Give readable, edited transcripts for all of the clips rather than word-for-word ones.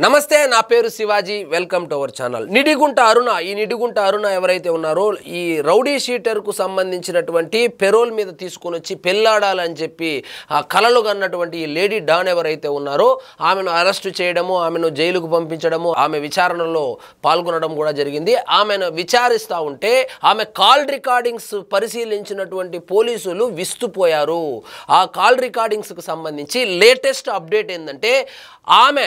నమస్తే నా పేరు Shivaji welcome to our channel Nidigunta Aruna ఈ నిడిగుంట అరుణ ఎవరైతే ఉన్నారో ఈ రౌడీ షీటర్ కు సంబంధించినటువంటి పెరోల్ మీద తీసుకొని వచ్చి పెళ్లాడాలని చెప్పి ఆ కలలు కన్నటువంటి ఈ లేడీ డాన్ ఎవరైతే ఉన్నారో ఆమెను అరెస్ట్ చేయడము ఆమెను జైలుకు పంపించడము ఆమె విచారణలో పాల్గొనడం కూడా జరిగింది ఆమెను విచారిస్తా ఉంటే ఆమె కాల్ రికార్డింగ్స్ పరిశీలించినటువంటి పోలీసులు విస్తుపోయారు ఆ కాల్ రికార్డింగ్స్ కు సంబంధించి లేటెస్ట్ అప్డేట్ ఏందంటే ఆమె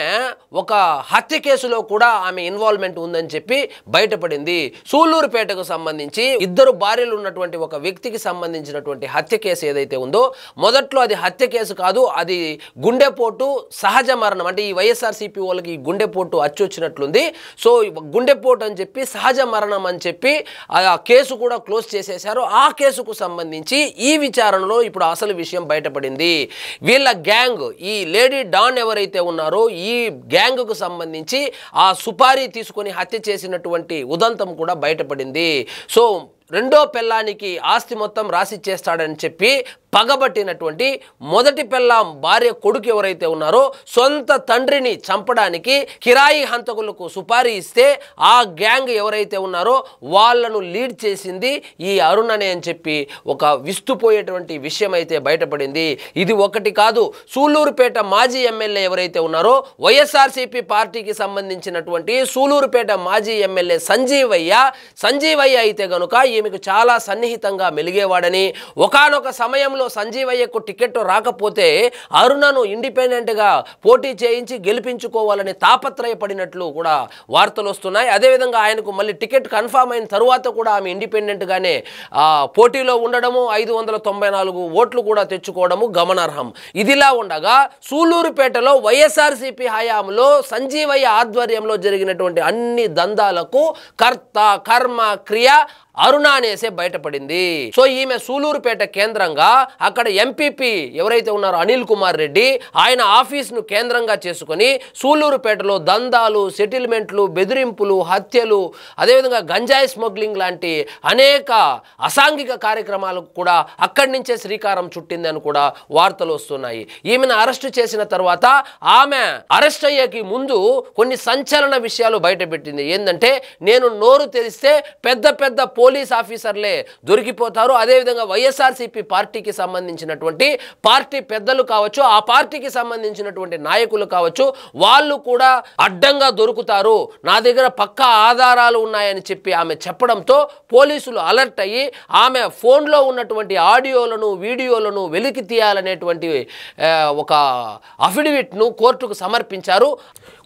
ఒక హత్య కేసులో కూడా ఆమె ఇన్వాల్వ్మెంట్ ఉందని చెప్పి బయటపడింది సూలూరుపేటకు సంబంధించి ఇద్దరు భార్యలు ఉన్నటువంటి ఒక వ్యక్తికి సంబంధించినటువంటి హత్య కేసు ఏదైతే ఉందో మొదట్లో అది హత్య కేసు కాదు అది గుండెపోటు సహజ మరణం అంటే ఈ వైఎస్ఆర్సీపీ వాళ్ళకి గుండెపోటు అచ్చొచ్చినట్లుంది సో గుండెపోటు అని చెప్పి సహజ మరణం అని చెప్పి ఆ కేసు కూడా క్లోజ్ చేసేశారు ఆ కేసుకు సంబంధించి ఈ విచారణలో ఇప్పుడు అసలు విషయం బయటపడింది వీళ్ళ గ్యాంగ్ ఈ లేడీ డాన్ ఎవరైతే ఉన్నారో ఈ గ్యాంగ్ కు సంబంధించి ఆ సుపారీ తీసుకొని హత్య చేసినటువంటి ఉదంతం కూడా బయటపడింది సో రెండో పెళ్ళానికి ఆస్తి మొత్తం రాసిచ్చేస్తాడని చెప్పి పగబట్టినటువంటి మొదటి పెళ్ళాం భార్య కొడుకు ఎవరైతే ఉన్నారో సొంత తండ్రిని చంపడానికి కిరాయి హంతకులకు సుపారీ ఇస్తే ఆ గ్యాంగ్ ఎవరైతే ఉన్నారో వాళ్ళను లీడ్ చేసింది ఈ అరుణనే అని చెప్పి ఒక విస్తుపోయేటువంటి విషయం అయితే బయటపడింది ఇది ఒకటి కాదు సూలూరుపేట మాజీ ఎమ్మెల్యే ఎవరైతే ఉన్నారో వైఎస్ఆర్సీపీ పార్టీకి సంబంధించినటువంటి సూలూరుపేట మాజీ ఎమ్మెల్యే సంజీవయ్య అయితే గనుక ఈమెకు చాలా సన్నిహితంగా మెలిగేవాడని ఒకానొక సమయంలో సంజీవయ్యకు టికెట్ రాకపోతే అరుణను ఇండిపెండెంట్గా పోటీ చేయించి గెలిపించుకోవాలని తాపత్రయపడినట్లు కూడా వార్తలు వస్తున్నాయి అదేవిధంగా ఆయనకు మళ్ళీ టికెట్ కన్ఫామ్ అయిన తరువాత కూడా ఆమె ఇండిపెండెంట్గానే పోటీలో ఉండడము 594 ఓట్లు కూడా తెచ్చుకోవడము గమనార్హం ఇదిలా ఉండగా సూలూరుపేటలో వైఎస్ఆర్సీపీ హయాంలో సంజీవయ్య ఆధ్వర్యంలో జరిగినటువంటి అన్ని దందాలకు కర్త కర్మ క్రియ అరుణ అనేసే బయటపడింది సో ఈమె సూలూరుపేట కేంద్రంగా అక్కడ ఎంపీపీ ఎవరైతే ఉన్నారో అనిల్ కుమార్ రెడ్డి ఆయన ఆఫీస్ను కేంద్రంగా చేసుకొని సూలూరుపేటలో దందాలు సెటిల్మెంట్లు బెదిరింపులు హత్యలు అదేవిధంగా గంజాయి స్మగ్లింగ్ లాంటి అనేక అసాంఘిక కార్యక్రమాలకు కూడా అక్కడి నుంచే శ్రీకారం చుట్టిందని కూడా వార్తలు వస్తున్నాయి ఈమెను అరెస్టు చేసిన తర్వాత ఆమె అరెస్ట్ అయ్యేకి ముందు కొన్ని సంచలన విషయాలు బయటపెట్టింది ఏంటంటే నేను నోరు తెరిస్తే పెద్ద పెద్ద పోలీస్ ఆఫీసర్లే దొరికిపోతారు అదేవిధంగా వైఎస్ఆర్సీపీ పార్టీకి సంబంధించినటువంటి పార్టీ పెద్దలు కావచ్చు ఆ పార్టీకి సంబంధించినటువంటి నాయకులు కావచ్చు వాళ్ళు కూడా అడ్డంగా దొరుకుతారు నా దగ్గర పక్కా ఆధారాలు ఉన్నాయని చెప్పి ఆమె చెప్పడంతో పోలీసులు అలర్ట్ అయ్యి ఆమె ఫోన్లో ఉన్నటువంటి ఆడియోలను వీడియోలను వెలికి తీయాలనేటువంటి ఒక అఫిడవిట్ను కోర్టుకు సమర్పించారు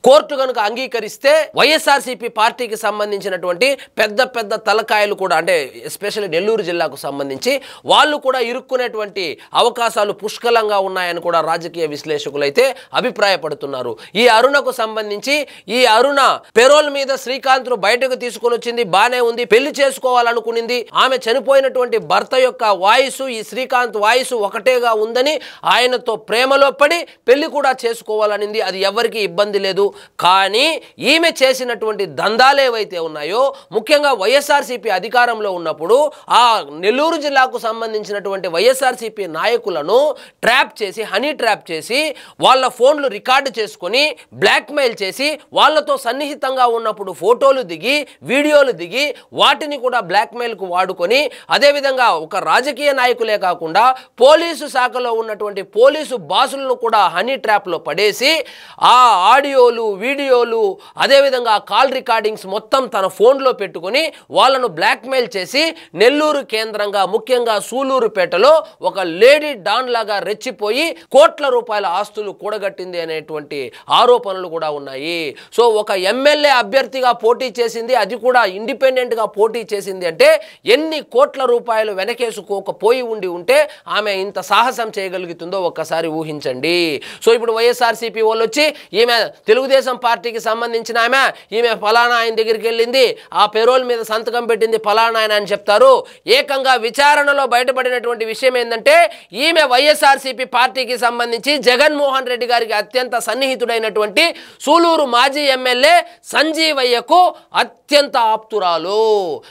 కోర్టు కనుక అంగీకరిస్తే వైఎస్ఆర్సీపీ పార్టీకి సంబంధించినటువంటి పెద్ద పెద్ద తలకాయలు కూడా అంటే ఎస్పెషల్లీ నెల్లూరు జిల్లాకు సంబంధించి వాళ్ళు కూడా ఇరుక్కునేటువంటి అవకాశాలు పుష్కలంగా ఉన్నాయని కూడా రాజకీయ విశ్లేషకులు అయితే అభిప్రాయపడుతున్నారు ఈ అరుణకు సంబంధించి ఈ అరుణ పెరోల్ మీద శ్రీకాంత్ను బయటకు తీసుకొని వచ్చింది బానే ఉంది పెళ్లి చేసుకోవాలనుకునింది ఆమె చనిపోయినటువంటి భర్త యొక్క వాయిస్ ఈ శ్రీకాంత్ వాయిస్ ఒకటేగా ఉందని ఆయనతో ప్రేమలో పడి పెళ్లి కూడా చేసుకోవాలనింది అది ఎవరికి ఇబ్బంది లేదు కానీ ఈమె చేసినటువంటి దందాలు ఏవైతే ఉన్నాయో ముఖ్యంగా వైఎస్ఆర్సీపీ అధికారంలో ఉన్నప్పుడు ఆ నెల్లూరు జిల్లాకు సంబంధించినటువంటి వైఎస్ఆర్సీపీ నాయకులను ట్రాప్ చేసి హనీ ట్రాప్ చేసి వాళ్ళ ఫోన్లు రికార్డు చేసుకొని బ్లాక్మెయిల్ చేసి వాళ్ళతో సన్నిహితంగా ఉన్నప్పుడు ఫోటోలు దిగి వీడియోలు దిగి వాటిని కూడా బ్లాక్మెయిల్కు వాడుకొని అదేవిధంగా ఒక రాజకీయ నాయకులే కాకుండా పోలీసు శాఖలో ఉన్నటువంటి పోలీసు బాసులను కూడా హనీ ట్రాప్లో పడేసి ఆ ఆడియోలు వీడియోలు అదేవిధంగా కాల్ రికార్డింగ్స్ మొత్తం తన ఫోన్లో పెట్టుకొని వాళ్ళను బ్లాక్మెయిల్ చేసి నెల్లూరు కేంద్రంగా ముఖ్యంగా సూలూరుపేటలో ఒక లేడీ డాన్ లాగా రెచ్చిపోయి కోట్ల రూపాయల ఆస్తులు కూడగట్టింది అనేటువంటి ఆరోపణలు కూడా ఉన్నాయి సో ఒక ఎమ్మెల్యే అభ్యర్థిగా పోటీ చేసింది అది కూడా ఇండిపెండెంట్గా పోటీ చేసింది అంటే ఎన్ని కోట్ల రూపాయలు వెనకేసుకోకపోయి ఉంటే ఆమె ఇంత సాహసం చేయగలుగుతుందో ఒక్కసారి ఊహించండి సో ఇప్పుడు వైఎస్ఆర్సీపీ వాళ్ళు వచ్చి ఈమె తెలుగుదేశం పార్టీకి సంబంధించిన ఈమె ఫలానా ఆయన దగ్గరికి వెళ్ళింది ఆ పెరోల్ మీద సంతకం పెట్టింది ఫలానా ఆయన అని చెప్తారు ఏకంగా విచారణలో బయటపడినటువంటి విషయం ఏంటంటే ఈమె వైఎస్ఆర్సీపీ పార్టీకి సంబంధించి జగన్మోహన్ రెడ్డి గారికి అత్యంత సన్నిహితుడైనటువంటి సూలూరు మాజీ ఎమ్మెల్యే సంజీవయ్యకు అత్యంత ఆప్తురాలు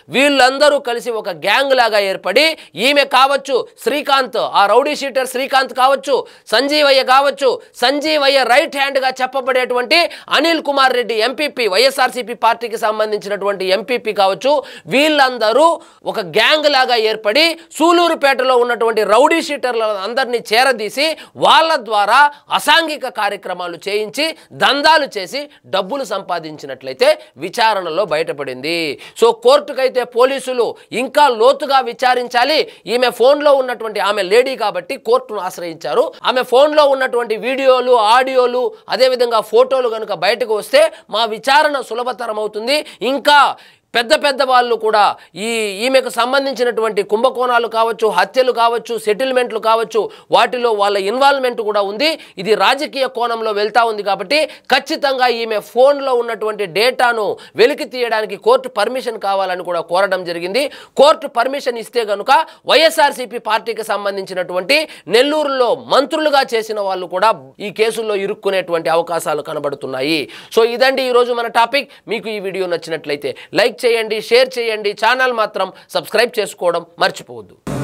వీళ్ళందరూ కలిసి ఒక గ్యాంగ్ లాగా ఏర్పడి ఈమె కావచ్చు శ్రీకాంత్ ఆ రౌడీ షీటర్ శ్రీకాంత్ కావచ్చు సంజీవయ్య కావచ్చు సంజీవయ్య రైట్ హ్యాండ్ గా చెప్పబడేటువంటి అనిల్ కుమార్ రెడ్డి ఎంపీపీ వైఎస్ఆర్సీపీ పార్టీకి సంబంధించినటువంటి ఎంపీపీ కావచ్చు, వీళ్ళందరూ ఒక గ్యాంగ్ లాగా ఏర్పడి సూలూరుపేటలో ఉన్నటువంటి రౌడీ షీటర్ల అందరినీ చేరదీసి వాళ్ళ ద్వారా అసాంఘిక కార్యక్రమాలు చేయించి దందాలు చేసి డబ్బులు సంపాదించినట్లయితే విచారణలో బయటపడింది. సో కోర్టుకైతే పోలీసులు ఇంకా లోతుగా విచారించాలి. ఈమె ఫోన్లో ఉన్నటువంటి, ఆమె లేడీ కాబట్టి కోర్టును ఆశ్రయించారు. ఆమె ఫోన్లో ఉన్నటువంటి వీడియోలు, ఆడియోలు, అదేవిధంగా ఫోటోలు కనుక బయటకు వస్తే మా విచారణ సులభతరం అవుతుంది. ఇంకా పెద్ద పెద్ద వాళ్ళు కూడా ఈమెకు సంబంధించినటువంటి కుంభకోణాలు కావచ్చు, హత్యలు కావచ్చు, సెటిల్మెంట్లు కావచ్చు, వాటిలో వాళ్ళ ఇన్వాల్వ్మెంట్ కూడా ఉంది. ఇది రాజకీయ కోణంలో వెళ్తా ఉంది కాబట్టి ఖచ్చితంగా ఈమె ఫోన్లో ఉన్నటువంటి డేటాను వెలికి తీయడానికి కోర్టు పర్మిషన్ కావాలని కూడా కోరడం జరిగింది. కోర్టు పర్మిషన్ ఇస్తే కనుక వైఎస్ఆర్సీపీ పార్టీకి సంబంధించినటువంటి నెల్లూరులో మంత్రులుగా చేసిన వాళ్ళు కూడా ఈ కేసుల్లో ఇరుక్కునేటువంటి అవకాశాలు కనబడుతున్నాయి. సో ఇదండి ఈరోజు మన టాపిక్. మీకు ఈ వీడియో నచ్చినట్లయితే లైక్ చేయండి, షేర్ చేయండి, ఛానల్ మాత్రం సబ్స్క్రైబ్ చేసుకోవడం మర్చిపోవద్దు.